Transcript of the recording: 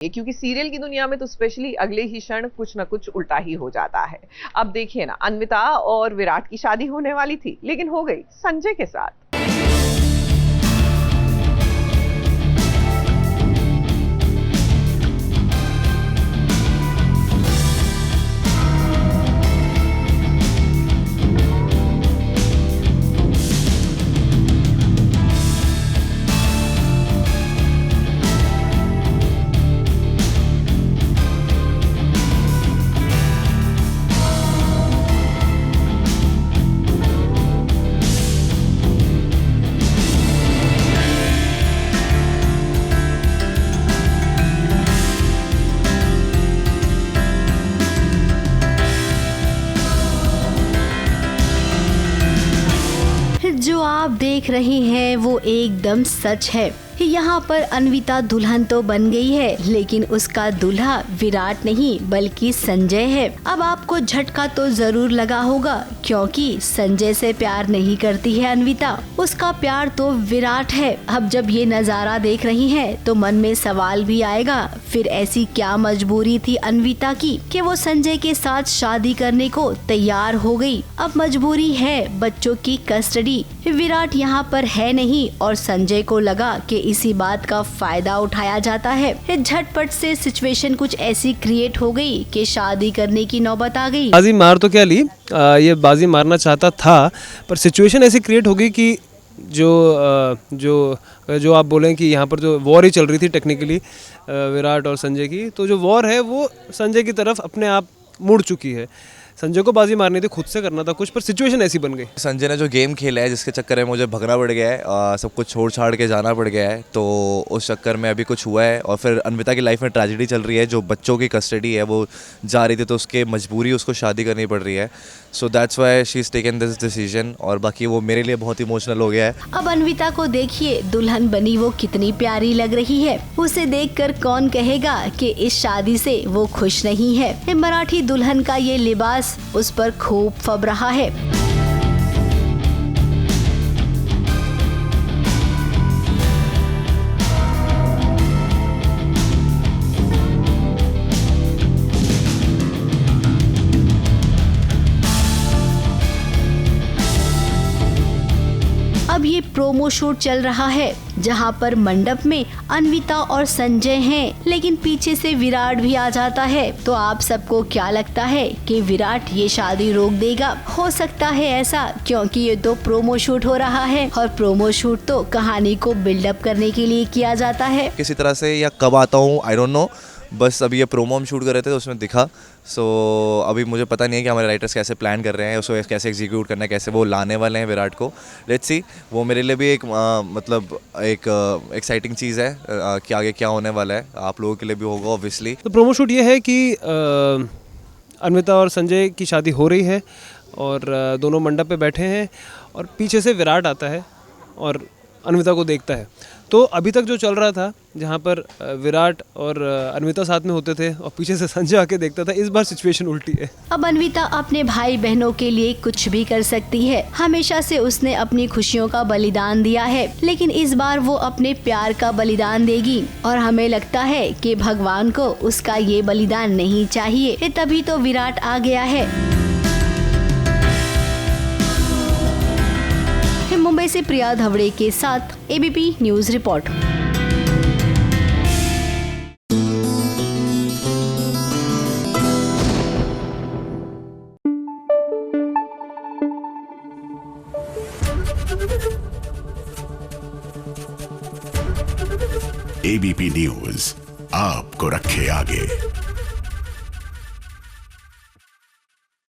क्योंकि सीरियल की दुनिया में तो स्पेशली अगले ही क्षण कुछ ना कुछ उल्टा ही हो जाता है। अब देखिए ना, अन्विता और विराट की शादी होने वाली थी, लेकिन हो गई संजय के साथ। जो आप देख रहे हैं वो एकदम सच है। यहाँ पर अन्विता दुल्हन तो बन गई है, लेकिन उसका दूल्हा विराट नहीं बल्कि संजय है। अब आपको झटका तो जरूर लगा होगा, क्योंकि संजय से प्यार नहीं करती है अन्विता, उसका प्यार तो विराट है। अब जब ये नजारा देख रही हैं, तो मन में सवाल भी आएगा, फिर ऐसी क्या मजबूरी थी अन्विता की कि वो संजय के साथ शादी करने को तैयार हो गई। अब मजबूरी है बच्चों की कस्टडी। विराट यहाँ पर है नहीं और संजय को लगा कि इसी बात का फायदा उठाया जाता है। झटपट से सिचुएशन कुछ ऐसी क्रिएट हो गई कि शादी करने की नौबत आ गई। बाजी मार तो क्या ली, ये बाजी मारना चाहता था, पर सिचुएशन ऐसी क्रिएट हो गई कि जो आप बोलें कि यहाँ पर जो वॉर ही चल रही थी टेक्निकली विराट और संजय की, तो जो वॉर है वो संजय की तरफ अपने आप मुड़ चुकी है। संजय को बाजी मारनी थी, खुद से करना था कुछ, पर सिचुएशन ऐसी बन गई। संजय ने जो गेम खेला है, जिसके चक्कर में मुझे भगना पड़ गया है, सब कुछ छोड़ छाड़ के जाना पड़ गया है, तो उस चक्कर में अभी कुछ हुआ है। और फिर अन्विता की लाइफ में ट्रेजेडी चल रही है, जो बच्चों की कस्टडी है वो जा रही थी, तो उसके मजबूरी उसको शादी करनी पड़ रही है। So that's why she is taken this decision. और बाकी वो मेरे लिए बहुत इमोशनल हो गया है। अब अन्विता को देखिए, दुल्हन बनी वो कितनी प्यारी लग रही है। उसे देखकर कौन कहेगा कि इस शादी से वो खुश नहीं है। मराठी दुल्हन का ये लिबास उस पर खूब फब रहा है। अब ये प्रोमो शूट चल रहा है, जहाँ पर मंडप में अन्विता और संजय हैं, लेकिन पीछे से विराट भी आ जाता है। तो आप सबको क्या लगता है कि विराट ये शादी रोक देगा? हो सकता है ऐसा, क्योंकि ये तो प्रोमो शूट हो रहा है और प्रोमो शूट तो कहानी को बिल्डअप करने के लिए किया जाता है। किसी तरह से या कब आता हूँ आई डोंट नो, बस अभी ये प्रोमो हम शूट कर रहे थे तो उसमें दिखा। सो अभी मुझे पता नहीं है कि हमारे राइटर्स कैसे प्लान कर रहे हैं, उसको कैसे एग्जीक्यूट करना है, कैसे वो लाने वाले हैं विराट को। लेट्स सी, वो मेरे लिए भी एक मतलब एक एक्साइटिंग चीज़ है कि आगे क्या होने वाला है, आप लोगों के लिए भी होगा ऑब्वियसली। तो प्रोमो शूट ये है कि अन्विता और संजय की शादी हो रही है और दोनों मंडप पे बैठे हैं और पीछे से विराट आता है और अन्विता को देखता है। तो अभी तक जो चल रहा था, जहाँ पर विराट और अन्विता साथ में होते थे और पीछे से संजय आके देखता था, इस बार सिचुएशन उल्टी है। अब अन्विता अपने भाई बहनों के लिए कुछ भी कर सकती है। हमेशा से उसने अपनी खुशियों का बलिदान दिया है, लेकिन इस बार वो अपने प्यार का बलिदान देगी और हमें लगता है कि भगवान को उसका ये बलिदान नहीं चाहिए। तभी तो विराट आ गया है। मुंबई से प्रिया धवड़े के साथ ABP news report. ABP news आपको रखे आगे।